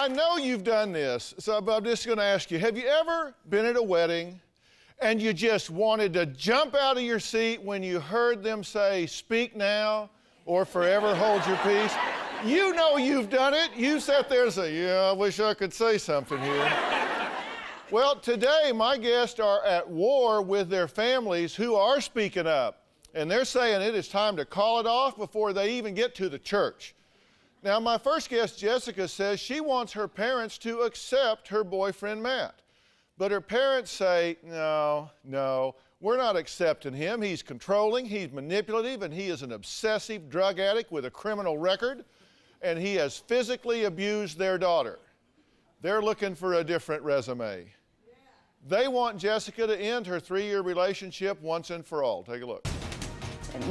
know you've done this, so I'm just going to ask you, have you ever been at a wedding and you just wanted to jump out of your seat when you heard them say, "Speak now," or "Forever hold your peace"? You know you've done it. You sat there and say, "Yeah, I wish I could say something here." Well, today my guests are at war with their families who are speaking up. And they're saying it is time to call it off before they even get to the church. Now, my first guest, Jessica, says she wants her parents to accept her boyfriend, Matt. But her parents say, no, we're not accepting him. He's controlling, he's manipulative, and he is an obsessive drug addict with a criminal record, and he has physically abused their daughter. They're looking for a different resume. They want Jessica to end her 3-year relationship once and for all. Take a look.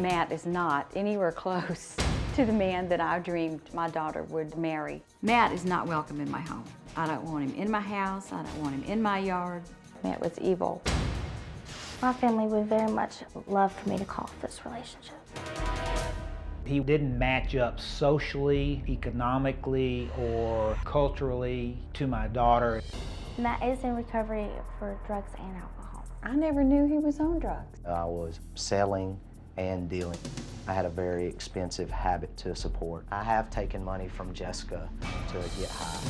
Matt is not anywhere close to the man that I dreamed my daughter would marry. Matt is not welcome in my home. I don't want him in my house. I don't want him in my yard. Matt was evil. My family would very much love for me to call off this relationship. He didn't match up socially, economically, or culturally to my daughter. Matt is in recovery for drugs and alcohol. I never knew he was on drugs. I was selling and dealing. I had a very expensive habit to support. I have taken money from Jessica to get high.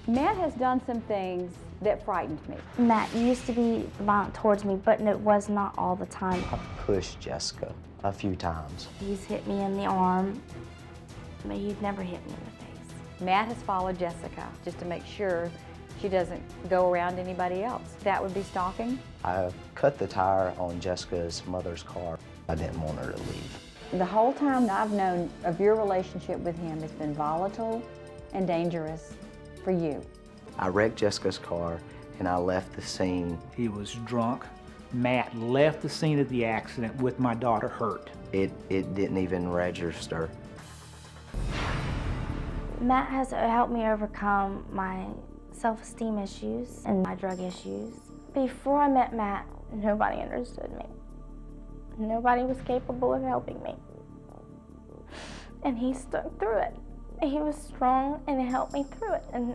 Matt has done some things that frightened me. Matt used to be violent towards me, but it was not all the time. I pushed Jessica a few times. He's hit me in the arm, but he'd never hit me in the face. Matt has followed Jessica just to make sure she doesn't go around anybody else. That would be stalking. I cut the tire on Jessica's mother's car. I didn't want her to leave. The whole time I've known of your relationship with him has been volatile and dangerous for you. I wrecked Jessica's car and I left the scene. He was drunk. Matt left the scene of the accident with my daughter hurt. It didn't even register. Matt has helped me overcome my self-esteem issues and my drug issues. Before I met Matt, nobody understood me. Nobody was capable of helping me. And he stuck through it. He was strong and he helped me through it. And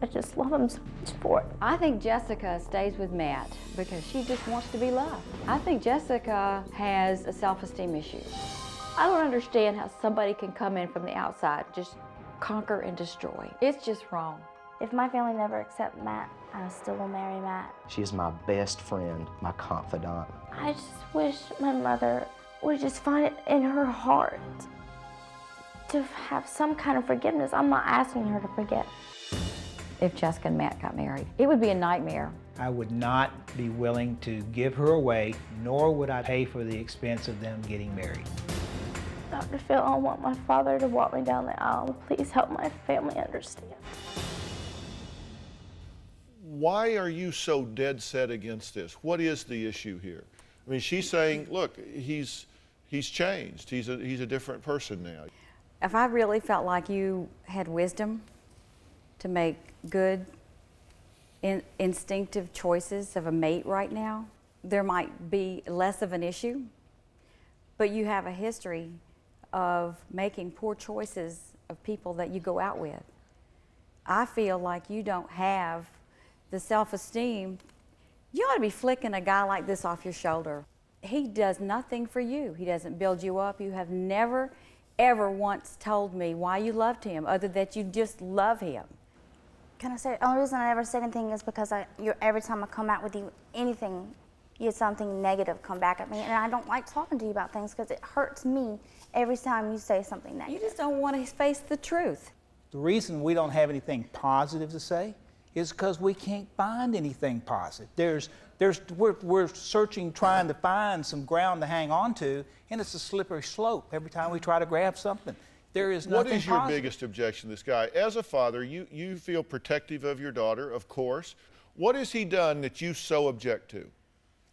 I just love him so much for it. I think Jessica stays with Matt because she just wants to be loved. I think Jessica has a self-esteem issue. I don't understand how somebody can come in from the outside, just conquer and destroy. It's just wrong. If my family never accepts Matt, I still will marry Matt. She is my best friend, my confidant. I just wish my mother would just find it in her heart to have some kind of forgiveness. I'm not asking her to forget. If Jessica and Matt got married, it would be a nightmare. I would not be willing to give her away, nor would I pay for the expense of them getting married. Dr. Phil, I want my father to walk me down the aisle. Please help my family understand. Why are you so dead set against this? What is the issue here? I mean, she's saying, look, he's changed. He's a different person now. If I really felt like you had wisdom to make good, instinctive choices of a mate right now, there might be less of an issue. But you have a history of making poor choices of people that you go out with. I feel like you don't have the self-esteem. You ought to be flicking a guy like this off your shoulder. He does nothing for you. He doesn't build you up. You have never, ever once told me why you loved him, other than that you just love him. Can I say, the only reason I never say anything is because every time I come out with you anything, you had something negative come back at me, and I don't like talking to you about things because it hurts me every time you say something negative. You just don't want to face the truth. The reason we don't have anything positive to say is because we can't find anything positive. We're searching, trying to find some ground to hang on to, and it's a slippery slope every time we try to grab something. There is nothing What is your positive. biggest objection to this guy? As a father, you feel protective of your daughter, of course. What has he done that you so object to?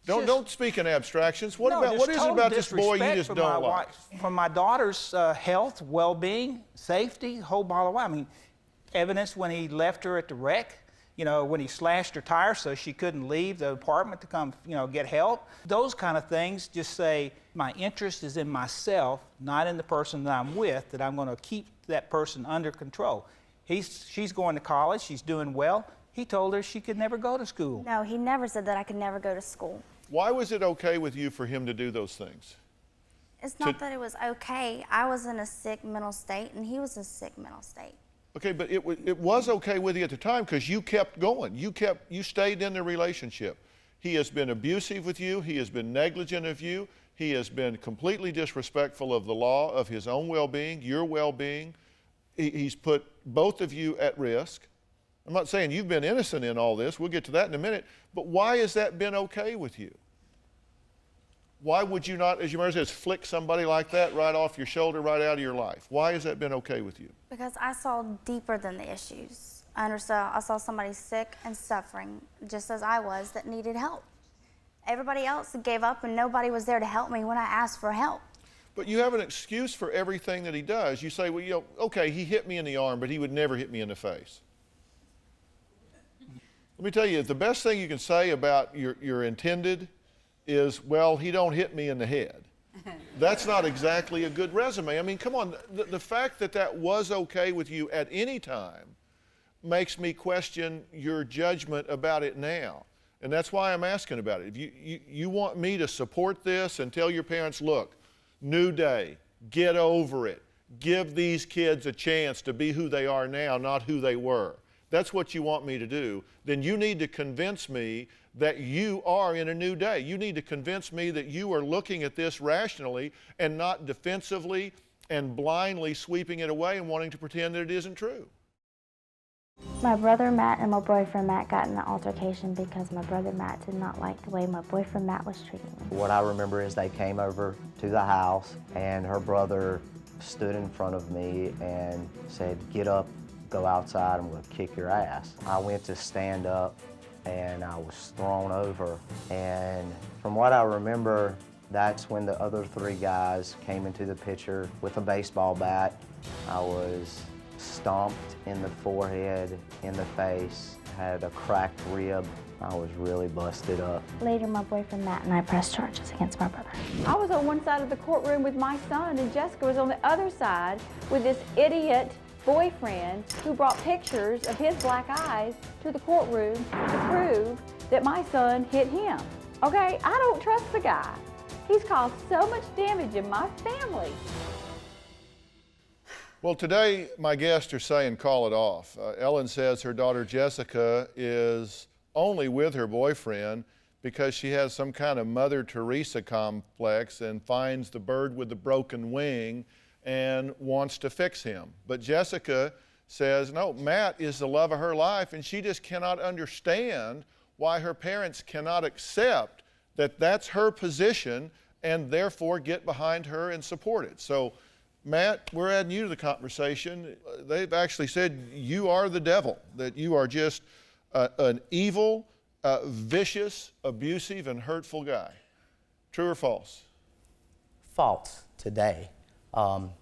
Don't speak in abstractions. What is it about this boy you just don't like? From my daughter's health, well-being, safety, whole ball of wax. I mean, evidence when he left her at the wreck, when he slashed her tire so she couldn't leave the apartment to come, get help. Those kind of things just say my interest is in myself, not in the person that I'm with, that I'm going to keep that person under control. She's going to college, she's doing well. He told her she could never go to school. No, he never said that I could never go to school. Why was it okay with you for him to do those things? It's not that it was okay. I was in a sick mental state, and he was in a sick mental state. Okay, but it was okay with you at the time because you kept going. You stayed in the relationship. He has been abusive with you. He has been negligent of you. He has been completely disrespectful of the law, of his own well-being, your well-being. He's put both of you at risk. I'm not saying you've been innocent in all this. We'll get to that in a minute. But why has that been okay with you? Why would you not, as your mother says, flick somebody like that right off your shoulder, right out of your life? Why has that been okay with you? Because I saw deeper than the issues. I saw somebody sick and suffering, just as I was, that needed help. Everybody else gave up, and nobody was there to help me when I asked for help. But you have an excuse for everything that he does. You say, well, okay, he hit me in the arm, but he would never hit me in the face. Let me tell you, the best thing you can say about your intended is, well, he don't hit me in the head. That's not exactly a good resume. I mean, come on, the fact that that was okay with you at any time makes me question your judgment about it now. And that's why I'm asking about it. If you want me to support this and tell your parents, look, new day, get over it, give these kids a chance to be who they are now, not who they were. That's what you want me to do. Then you need to convince me that you are in a new day. You need to convince me that you are looking at this rationally and not defensively and blindly sweeping it away and wanting to pretend that it isn't true. My brother Matt and my boyfriend Matt got in an altercation because my brother Matt did not like the way my boyfriend Matt was treating me. What I remember is they came over to the house and her brother stood in front of me and said, "Get up, go outside, I'm gonna kick your ass." I went to stand up and I was thrown over. And from what I remember, that's when the other three guys came into the picture with a baseball bat. I was stomped in the forehead, in the face, had a cracked rib. I was really busted up. Later, my boyfriend Matt and I pressed charges against my brother. I was on one side of the courtroom with my son, and Jessica was on the other side with this idiot boyfriend who brought pictures of his black eyes to the courtroom to prove that my son hit him. Okay, I don't trust the guy. He's caused so much damage in my family. Well, today my guests are saying call it off. Ellen says her daughter Jessica is only with her boyfriend because she has some kind of Mother Teresa complex and finds the bird with the broken wing and wants to fix him. But Jessica says, no, Matt is the love of her life, and she just cannot understand why her parents cannot accept that that's her position and therefore get behind her and support it. So, Matt, we're adding you to the conversation. They've actually said you are the devil, that you are just an evil, vicious, abusive, and hurtful guy. True or false? False today.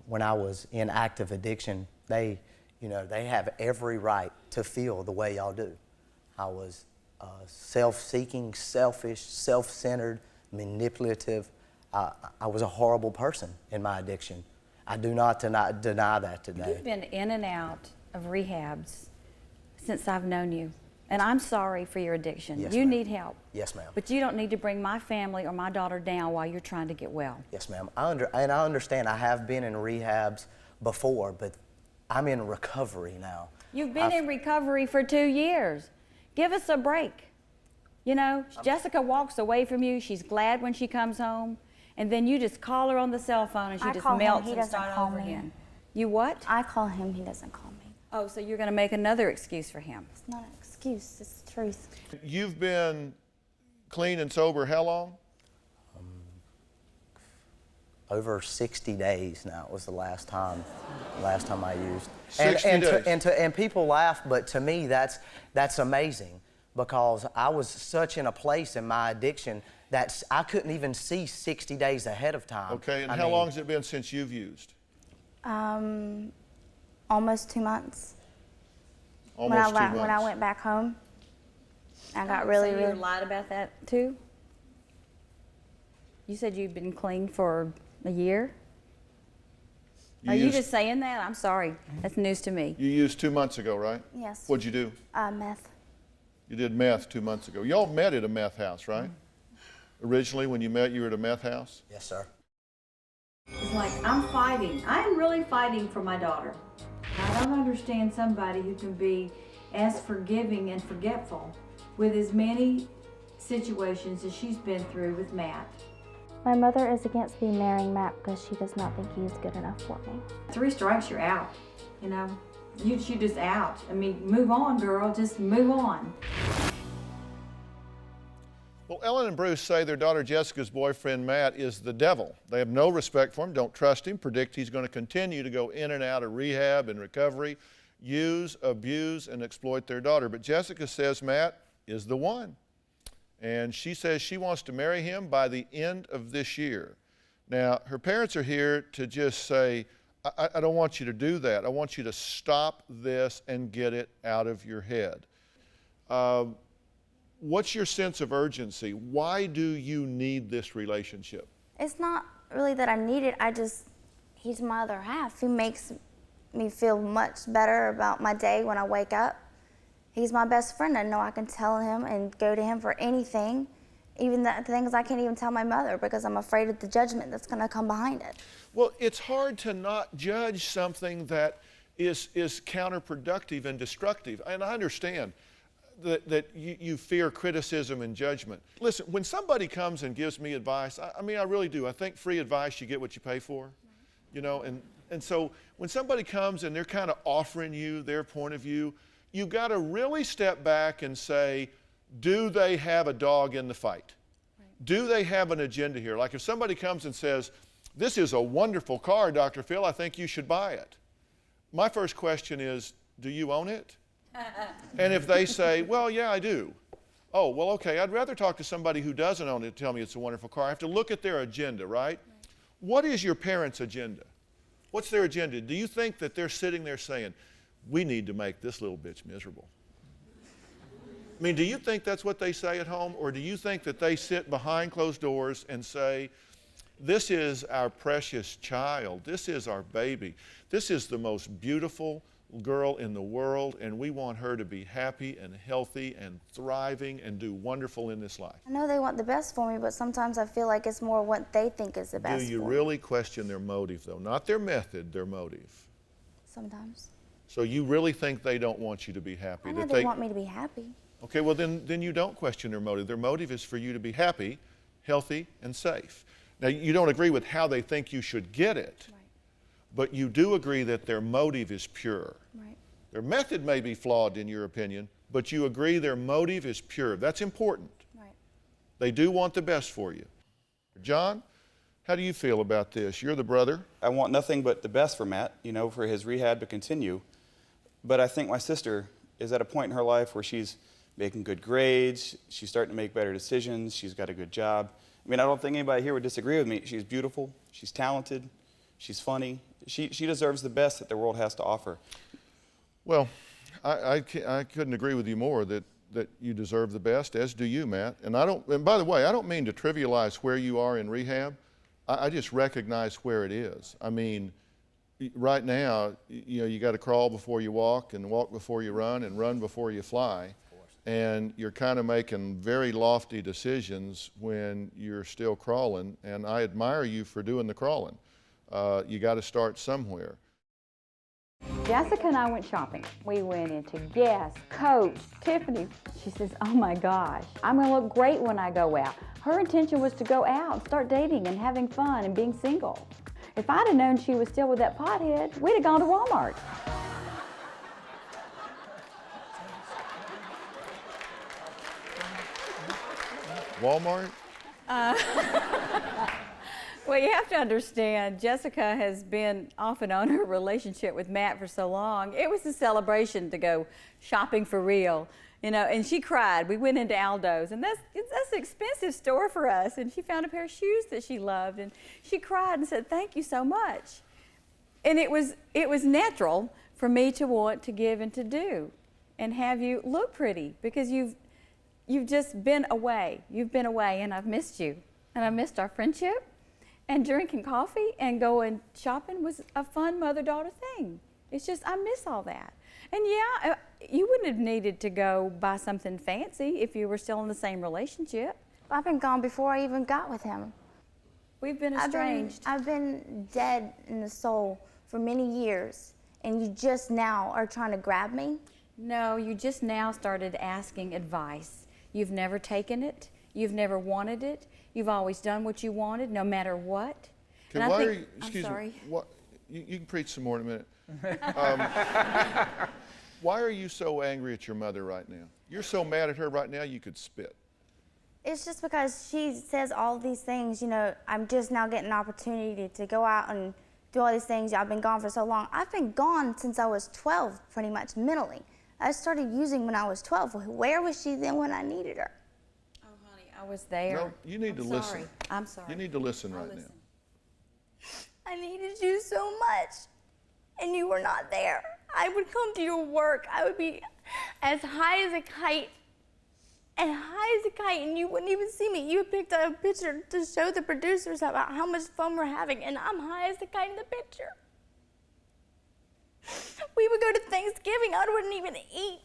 When I was in active addiction, they have every right to feel the way y'all do. I was self-seeking, selfish, self-centered, manipulative. I was a horrible person in my addiction. I do not deny that today. You've been in and out of rehabs since I've known you. And I'm sorry for your addiction. Yes, you ma'am. need help. Yes, ma'am. But you don't need to bring my family or my daughter down while you're trying to get well. Yes, ma'am. I understand. I have been in rehabs before, but I'm in recovery now. You've been in recovery for 2 years. Give us a break. You know, Jessica walks away from you. She's glad when she comes home. And then you just call her on the cell phone and she just melts and starts over again. You what? I call him, he doesn't call me. Oh, so you're going to make another excuse for him. It's not an excuse, it's the truth. You've been clean and sober how long? Over 60 days now was the last time I used. 60 days. And people laugh, but to me that's amazing because I was such in a place in my addiction that I couldn't even see 60 days ahead of time. Okay, and how long has it been since you've used? Almost 2 months. Almost 2 months. When I went back home, I got So really, you really... lied about that too? You said you've been clean for a year? Are you just saying that? I'm sorry. That's news to me. You used 2 months ago, right? Yes. What'd you do? Meth. You did meth 2 months ago. Y'all met at a meth house, right? Originally, when you met, you were at a meth house? Yes, sir. It's like, I'm fighting. I'm really fighting for my daughter. I don't understand somebody who can be as forgiving and forgetful with as many situations as she's been through with Matt. My mother is against me marrying Matt because she does not think he is good enough for me. 3 strikes, you're out. You know, you just out. I mean, move on, girl. Just move on. Well, Ellen and Bruce say their daughter Jessica's boyfriend, Matt, is the devil. They have no respect for him, don't trust him, predict he's going to continue to go in and out of rehab and recovery, use, abuse, and exploit their daughter. But Jessica says Matt is the one. And she says she wants to marry him by the end of this year. Now, her parents are here to just say, I don't want you to do that. I want you to stop this and get it out of your head. What's your sense of urgency? Why do you need this relationship? It's not really that I need it, he's my other half. He makes me feel much better about my day when I wake up. He's my best friend. I know I can tell him and go to him for anything, even the things I can't even tell my mother because I'm afraid of the judgment that's going to come behind it. Well, it's hard to not judge something that is counterproductive and destructive. And I understand that you fear criticism and judgment. Listen, when somebody comes and gives me advice, I mean, I really do. I think free advice, you get what you pay for, you know, and so when somebody comes and they're kind of offering you their point of view, you've got to really step back and say, do they have a dog in the fight? Right. Do they have an agenda here? Like if somebody comes and says, this is a wonderful car, Dr. Phil, I think you should buy it. My first question is, do you own it? And if they say, well, yeah, I do. Oh, well, okay, I'd rather talk to somebody who doesn't own it to tell me it's a wonderful car. I have to look at their agenda, right? What is your parents' agenda? What's their agenda? Do you think that they're sitting there saying, we need to make this little bitch miserable? I mean, do you think that's what they say at home? Or do you think that they sit behind closed doors and say, this is our precious child. This is our baby. This is the most beautiful girl in the world, and we want her to be happy and healthy and thriving and do wonderful in this life. I know they want the best for me, but sometimes I feel like it's more what they think is the best for me. Do you really question their motive, though? Not their method, their motive. Sometimes. So you really think they don't want you to be happy? I know they want me to be happy. Okay, well then you don't question their motive. Their motive is for you to be happy, healthy, and safe. Now, you don't agree with how they think you should get it. Right. But you do agree that their motive is pure. Right. Their method may be flawed in your opinion, but you agree their motive is pure. That's important. Right. They do want the best for you. John, how do you feel about this? You're the brother. I want nothing but the best for Matt, you know, for his rehab to continue. But I think my sister is at a point in her life where she's making good grades, she's starting to make better decisions, she's got a good job. I mean, I don't think anybody here would disagree with me. She's beautiful, she's talented, she's funny. She deserves the best that the world has to offer. Well, I couldn't agree with you more that you deserve the best, as do you, Matt. And by the way, I don't mean to trivialize where you are in rehab. I just recognize where it is. I mean, right now, you know, you got to crawl before you walk and walk before you run and run before you fly. And you're kind of making very lofty decisions when you're still crawling. And I admire you for doing the crawling. You got to start somewhere. Jessica and I went shopping. We went into Guess, Coach, Tiffany. She says, oh my gosh, I'm going to look great when I go out. Her intention was to go out and start dating and having fun and being single. If I'd have known she was still with that pothead, we'd have gone to Walmart. Walmart? Well, you have to understand, Jessica has been off and on her relationship with Matt for so long. It was a celebration to go shopping for real, you know, and she cried. We went into Aldo's, and that's an expensive store for us, and she found a pair of shoes that she loved, and she cried and said, thank you so much. And it was natural for me to want to give and to do and have you look pretty, because you've just been away. You've been away, and I've missed you, and I missed our friendship. and drinking coffee and going shopping was a fun mother-daughter thing. It's just, I miss all that. And yeah, you wouldn't have needed to go buy something fancy if you were still in the same relationship. I've been gone before I even got with him. We've been estranged. I've been dead in the soul for many years, and you just now are trying to grab me? No, you just now started asking advice. You've never taken it. You've never wanted it. You've always done what you wanted, no matter what. Okay, And why I think, are you, excuse I'm sorry. me, what, you can preach some more in a minute. Why are you so angry at your mother right now? You're so mad at her right now you could spit. It's just because she says all these things, you know, I'm just now getting an opportunity to go out and do all these things. I've been gone for so long. I've been gone since I was 12, pretty much, mentally. I started using when I was 12. Where was she then when I needed her? Oh, honey, I was there. No, you need to listen. Sorry. I'm sorry. You need to listen right now. I needed you so much, and you were not there. I would come to your work. I would be as high as a kite, and you wouldn't even see me. You picked up a picture to show the producers about how much fun we're having, and I'm high as a kite in the picture. We would go to Thanksgiving. I wouldn't even eat.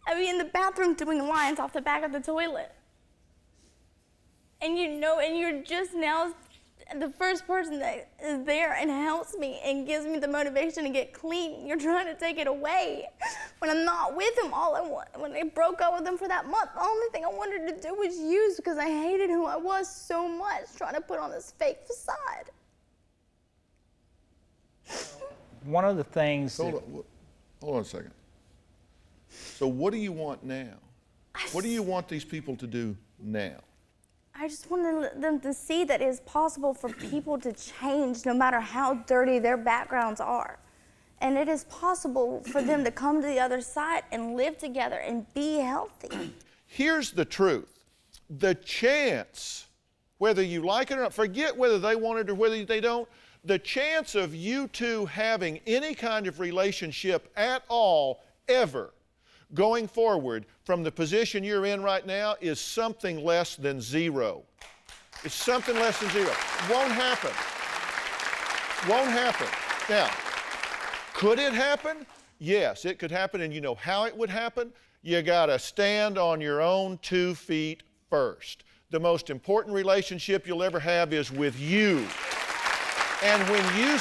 I'd be in the bathroom doing lines off the back of the toilet. And you know, and you're just now the first person that is there and helps me and gives me the motivation to get clean. You're trying to take it away when I'm not with him. All I want, when I broke up with him for that month, the only thing I wanted to do was use because I hated who I was so much, trying to put on this fake facade. One of the things Hold on a second. So what do you want now? What do you want these people to do now? I just wanted them to see that it is possible for people to change no matter how dirty their backgrounds are. And it is possible for them to come to the other side and live together and be healthy. Here's the truth. The chance, whether you like it or not, forget whether they want it or whether they don't, the chance of you two having any kind of relationship at all, ever, going forward from the position you're in right now is something less than zero. It's something less than zero. Won't happen. Won't happen. Now, could it happen? Yes, it could happen, and you know how it would happen? You gotta stand on your own 2 feet first. The most important relationship you'll ever have is with you. And when you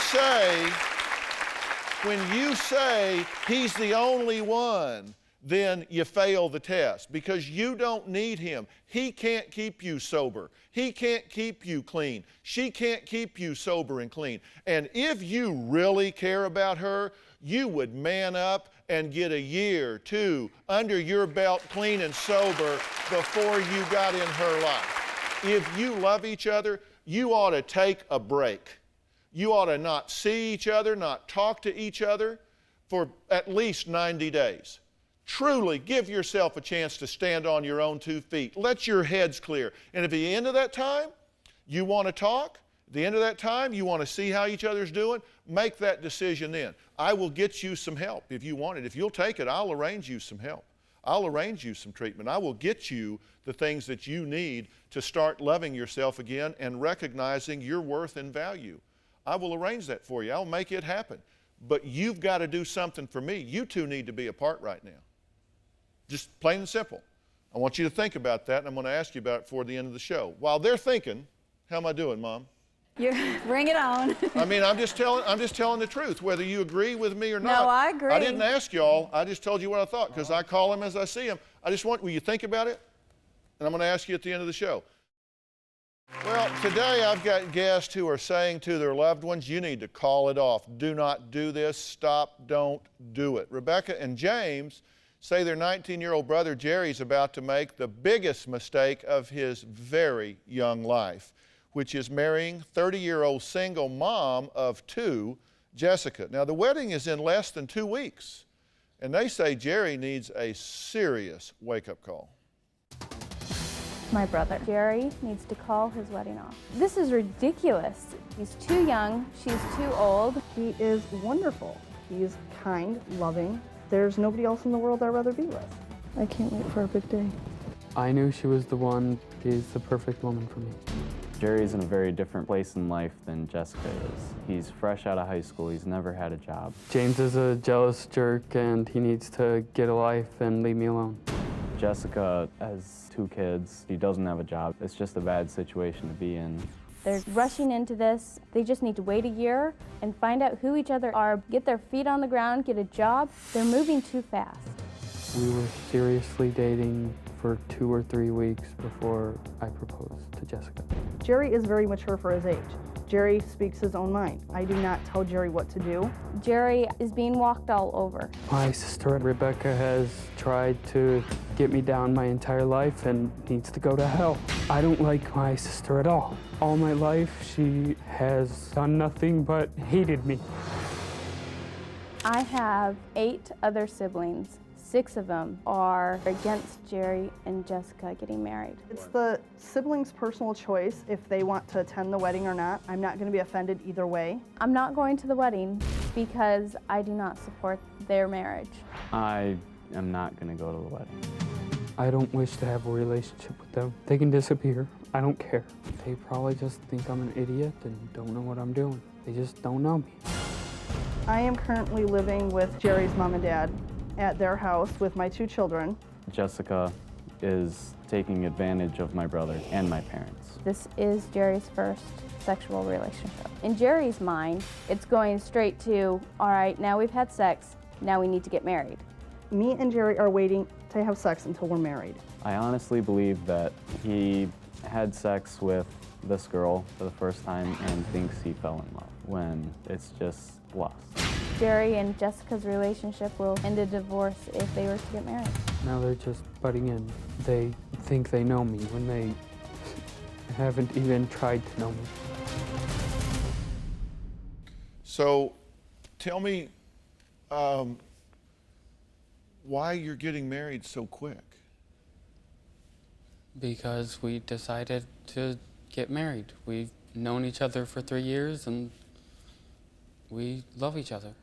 say he's the only one, then you fail the test because you don't need him. He can't keep you sober. He can't keep you clean. She can't keep you sober and clean. And if you really care about her, you would man up and get 1 year, 2 under your belt clean and sober before you got in her life. If you love each other, you ought to take a break. You ought to not see each other, not talk to each other for at least 90 days. Truly give yourself a chance to stand on your own 2 feet. Let your heads clear. And if at the end of that time you want to talk, at the end of that time you want to see how each other's doing, make that decision then. I will get you some help if you want it. If you'll take it, I'll arrange you some help. I'll arrange you some treatment. I will get you the things that you need to start loving yourself again and recognizing your worth and value. I will arrange that for you. I'll make it happen. But you've got to do something for me. You two need to be apart right now. Just plain and simple. I want you to think about that, and I'm going to ask you about it before the end of the show. While they're thinking, how am I doing, Mom? Bring it on. I mean, I'm just telling the truth, whether you agree with me or not. No, I agree. I didn't ask y'all. I just told you what I thought because I call them as I see them. Will you think about it? And I'm going to ask you at the end of the show. Well, today I've got guests who are saying to their loved ones, you need to call it off. Do not do this. Stop. Don't do it. Rebecca and James say their 19-year-old brother Jerry's about to make the biggest mistake of his very young life, which is marrying 30-year-old single mom of 2, Jessica. Now, the wedding is in less than 2 weeks, and they say Jerry needs a serious wake-up call. My brother, Jerry, needs to call his wedding off. This is ridiculous. He's too young, she's too old. He is wonderful. He's kind, loving. There's nobody else in the world I'd rather be with. I can't wait for our big day. I knew she was the one. She's the perfect woman for me. Jerry's in a very different place in life than Jessica is. He's fresh out of high school. He's never had a job. James is a jealous jerk, and he needs to get a life and leave me alone. Jessica has 2 kids. He doesn't have a job. It's just a bad situation to be in. They're rushing into this. They just need to wait a year and find out who each other are, get their feet on the ground, get a job. They're moving too fast. We were seriously dating for 2 or 3 weeks before I proposed to Jessica. Jerry is very mature for his age. Jerry speaks his own mind. I do not tell Jerry what to do. Jerry is being walked all over. My sister Rebecca has tried to get me down my entire life and needs to go to hell. I don't like my sister at all. All my life, she has done nothing but hated me. I have 8 other siblings. 6 of them are against Jerry and Jessica getting married. It's the siblings' personal choice if they want to attend the wedding or not. I'm not going to be offended either way. I'm not going to the wedding because I do not support their marriage. I am not going to go to the wedding. I don't wish to have a relationship with them. They can disappear. I don't care. They probably just think I'm an idiot and don't know what I'm doing. They just don't know me. I am currently living with Jerry's mom and dad at their house with my 2 children. Jessica is taking advantage of my brother and my parents. This is Jerry's first sexual relationship. In Jerry's mind, it's going straight to, all right, now we've had sex, now we need to get married. Me and Jerry are waiting to have sex until we're married. I honestly believe that he had sex with this girl for the first time and thinks he fell in love, when it's just lust. Jerry and Jessica's relationship will end in divorce if they were to get married. Now they're just butting in. They think they know me when they haven't even tried to know me. So tell me why you're getting married so quick. Because we decided to get married. We've known each other for 3 years and we love each other.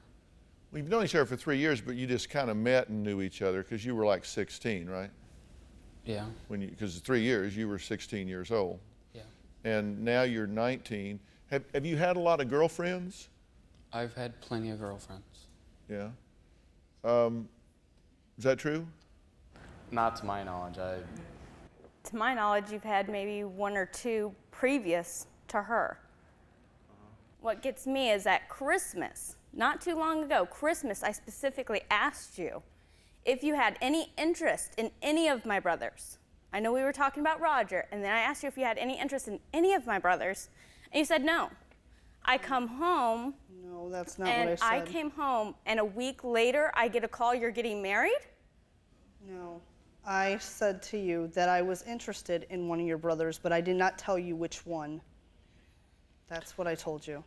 We've known each other for 3 years, but you just kind of met and knew each other because you were like 16, right? Yeah. Because 3 years, you were 16 years old. Yeah. And now you're 19. Have you had a lot of girlfriends? I've had plenty of girlfriends. Yeah. Is that true? Not to my knowledge. To my knowledge, you've had maybe 1 or 2 previous to her. What gets me is at Christmas, not too long ago, Christmas, I specifically asked you if you had any interest in any of my brothers. I know we were talking about Roger, and then I asked you if you had any interest in any of my brothers, and you said no. I come home. No, that's not what I said. And I came home, and a week later, I get a call, you're getting married? No. I said to you that I was interested in one of your brothers, but I did not tell you which one. That's what I told you.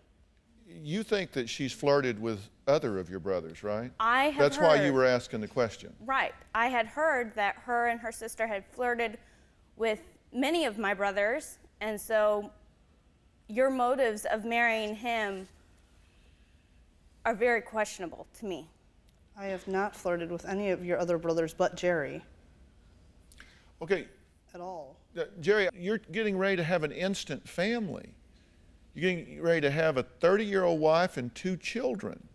You think that she's flirted with other of your brothers, right? I have That's why you were asking the question. Right. I had heard that her and her sister had flirted with many of my brothers, and so your motives of marrying him are very questionable to me. I have not flirted with any of your other brothers but Jerry. Okay. At all. Jerry, you're getting ready to have an instant family. You're getting ready to have a 30-year-old wife and 2 children.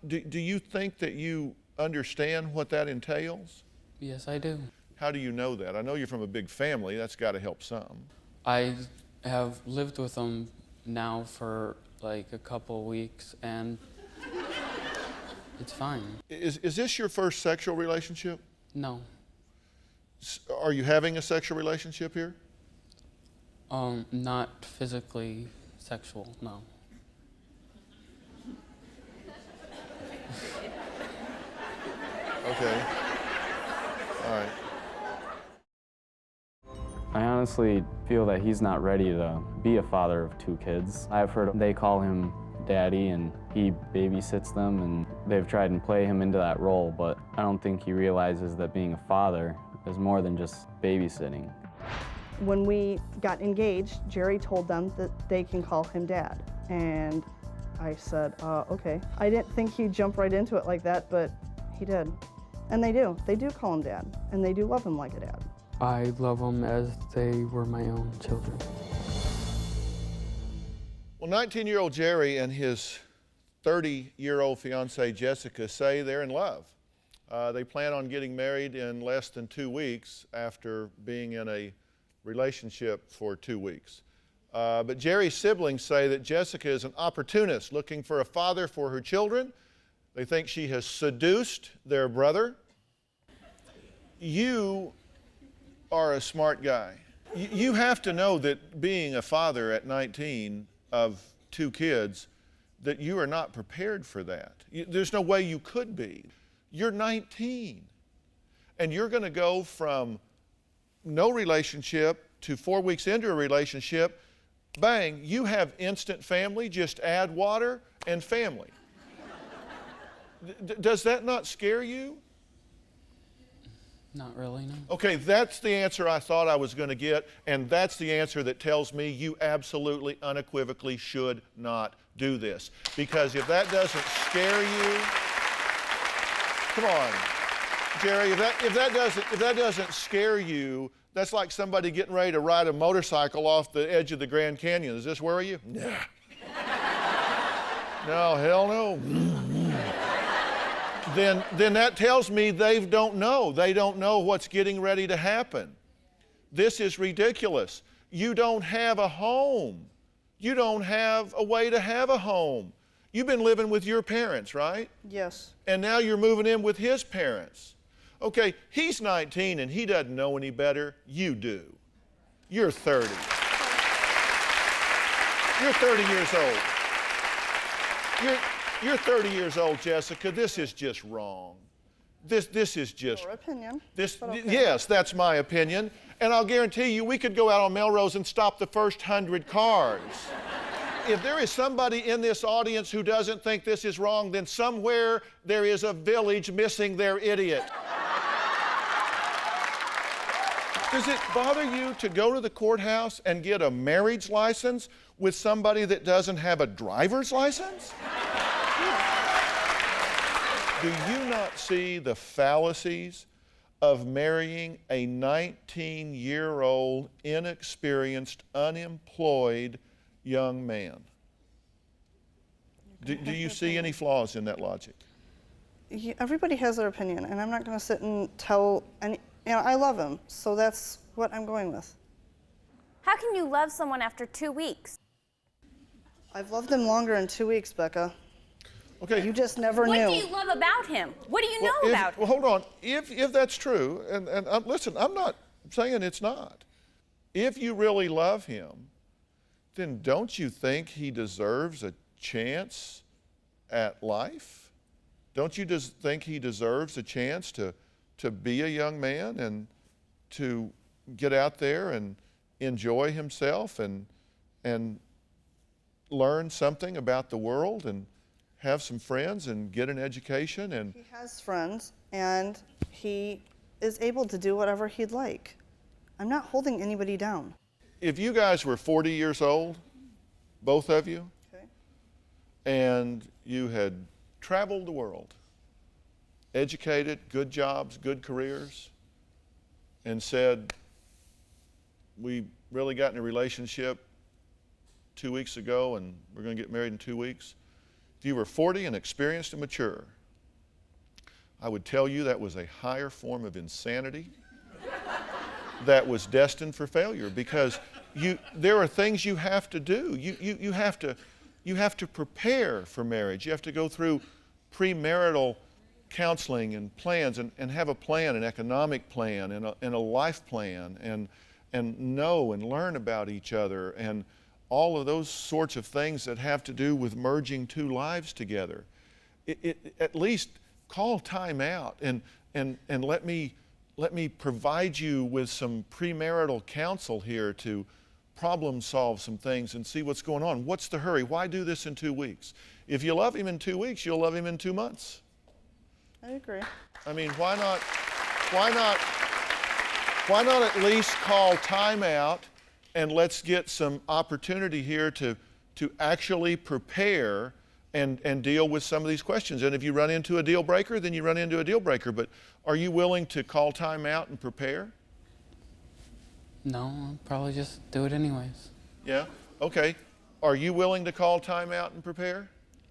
Do you think that you understand what that entails? Yes, I do. How do you know that? I know you're from a big family. That's got to help some. I have lived with them now for like a couple weeks, and it's fine. Is this your first sexual relationship? No. Are you having a sexual relationship here? Not physically sexual, no. Okay. All right. I honestly feel that he's not ready to be a father of 2 kids. I've heard they call him daddy and he babysits them, and they've tried and play him into that role, but I don't think he realizes that being a father is more than just babysitting. When we got engaged, Jerry told them that they can call him Dad. And I said, okay. I didn't think he'd jump right into it like that, but he did. And they do. They do call him Dad, and they do love him like a dad. I love them as they were my own children. Well, 19-year-old Jerry and his 30-year-old fiancée Jessica say they're in love. They plan on getting married in less than 2 weeks after being in a relationship for 2 weeks. But Jerry's siblings say that Jessica is an opportunist looking for a father for her children. They think she has seduced their brother. You are a smart guy. You have to know that being a father at 19 of 2 kids, that you are not prepared for that. There's no way you could be. You're 19, and you're going to go from no relationship to 4 weeks into a relationship. Bang, you have instant family, just add water and family. Does that not scare you? Not really, no. Okay, that's the answer I thought I was going to get, and that's the answer that tells me you absolutely, unequivocally should not do this. Because if that doesn't scare you, come on, Jerry, if that doesn't scare you, that's like somebody getting ready to ride a motorcycle off the edge of the Grand Canyon. Does this worry you? Nah. No, hell no. Then that tells me they don't know. They don't know what's getting ready to happen. This is ridiculous. You don't have a home. You don't have a way to have a home. You've been living with your parents, right? Yes. And now you're moving in with his parents. Okay, he's 19 and he doesn't know any better. You do. You're 30. You're 30 years old. You're 30 years old, Jessica. This is just wrong. This is just... Your opinion. Okay. Yes, that's my opinion. And I'll guarantee you we could go out on Melrose and stop the first 100 cars. If there is somebody in this audience who doesn't think this is wrong, then somewhere there is a village missing their idiot. Does it bother you to go to the courthouse and get a marriage license with somebody that doesn't have a driver's license? Do you not see the fallacies of marrying a 19-year-old, inexperienced, unemployed young man? Do you see any flaws in that logic? Everybody has their opinion, and I'm not going to sit and tell any. You know, I love him, so that's what I'm going with. How can you love someone after 2 weeks? I've loved him longer in 2 weeks, Becca. Okay. You just never knew. What do you love about him? What do you know about him? Well, hold on. If that's true, and listen, I'm not saying it's not. If you really love him, then don't you think he deserves a chance at life? Don't you just think he deserves a chance to be a young man and to get out there and enjoy himself and learn something about the world and have some friends and get an education? And he has friends, and he is able to do whatever he'd like. I'm not holding anybody down. If you guys were 40 years old, both of you, Okay. and you had traveled the world, educated, good jobs, good careers, and said, we really got in a relationship 2 weeks ago and we're going to get married in 2 weeks. If you were 40 and experienced and mature, I would tell you that was a higher form of insanity that was destined for failure, because there are things you have to do. You have to prepare for marriage. You have to go through premarital counseling and plans and have a plan, an economic plan and a life plan, and know and learn about each other, and all of those sorts of things that have to do with merging 2 lives together. At least call time out and let me provide you with some premarital counsel here to problem solve some things and see what's going on. What's the hurry? Why do this in 2 weeks? If you love him in 2 weeks, you'll love him in 2 months. I agree. I mean, why not at least call time out and let's get some opportunity here to actually prepare and deal with some of these questions. And if you run into a deal breaker, then you run into a deal breaker. But are you willing to call time out and prepare? No, I'll probably just do it anyways. Yeah? Okay. Are you willing to call timeout and prepare?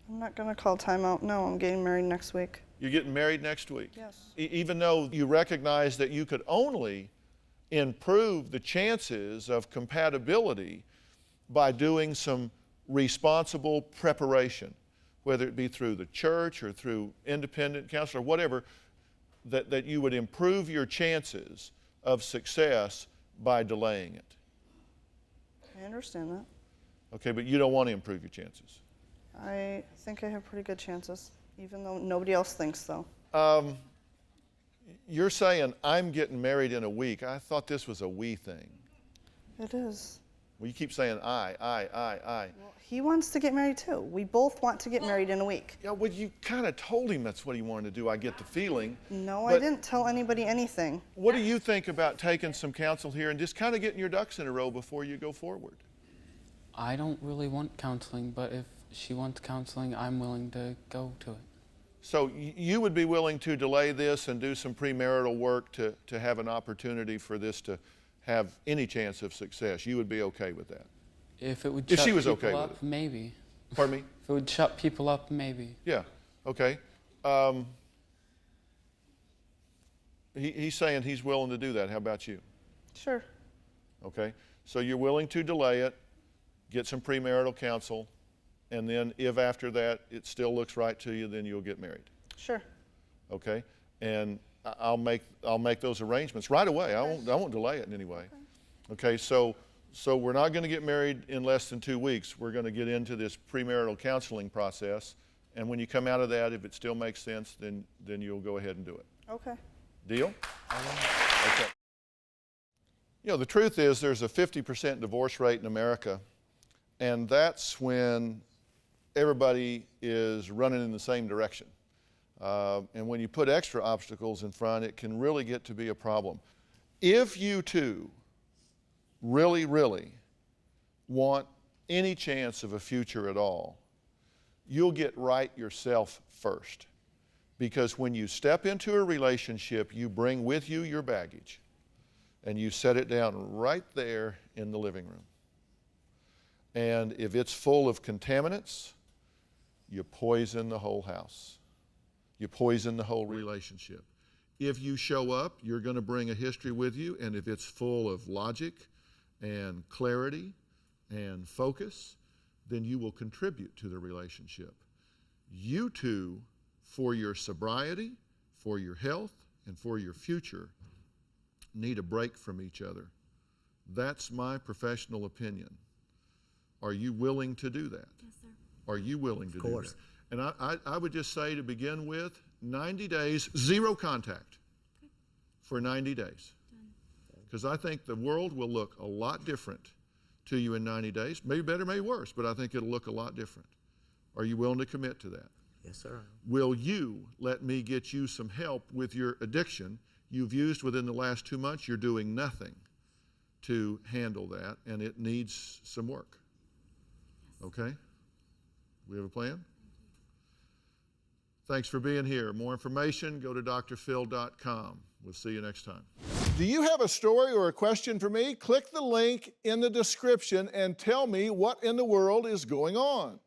I'm not going to call timeout. No, I'm getting married next week. You're getting married next week? Yes. Even though you recognize that you could only improve the chances of compatibility by doing some responsible preparation, whether it be through the church or through independent counsel or whatever, that you would improve your chances of success by delaying it. I understand that. Okay, but you don't want to improve your chances. I think I have pretty good chances, even though nobody else thinks so. You're saying, I'm getting married in a week. I thought this was a we thing. It is. Well, you keep saying I. Well, he wants to get married too. We both want to get married in a week. Yeah, well, you kind of told him that's what he wanted to do, I get the feeling. No, But I didn't tell anybody anything. What do you think about taking some counsel here and just kind of getting your ducks in a row before you go forward? I don't really want counseling, but if she wants counseling, I'm willing to go to it. So you would be willing to delay this and do some premarital work to have an opportunity for this to have any chance of success? You would be okay with that? If it would If shut she was people okay with up, it. maybe. Pardon me? If it would shut people up, maybe. Yeah, okay. He's saying he's willing to do that. How about you? Sure. Okay, so you're willing to delay it, get some premarital counsel, and then if after that it still looks right to you, then you'll get married. Sure. Okay, and I'll make those arrangements right away. I won't delay it in any way. Okay, so we're not going to get married in less than 2 weeks. We're going to get into this premarital counseling process, and when you come out of that, if it still makes sense, then you'll go ahead and do it. Okay. Deal? Okay. You know, the truth is there's a 50% divorce rate in America, and that's when everybody is running in the same direction. And when you put extra obstacles in front, it can really get to be a problem. If you two really, really want any chance of a future at all, you'll get right yourself first. Because when you step into a relationship, you bring with you your baggage, and you set it down right there in the living room. And if it's full of contaminants, you poison the whole house. You poison the whole relationship. If you show up, you're going to bring a history with you, and if it's full of logic and clarity and focus, then you will contribute to the relationship. You two, for your sobriety, for your health, and for your future, need a break from each other. That's my professional opinion. Are you willing to do that? Yes, sir. Are you willing to do that? Of course. And I would just say to begin with, 90 days, zero contact for 90 days. Because I think the world will look a lot different to you in 90 days. Maybe better, maybe worse, but I think it'll look a lot different. Are you willing to commit to that? Yes, sir. Will you let me get you some help with your addiction? You've used within the last 2 months, you're doing nothing to handle that, and it needs some work. Okay? We have a plan? Thanks for being here. More information, go to drphil.com. We'll see you next time. Do you have a story or a question for me? Click the link in the description and tell me what in the world is going on.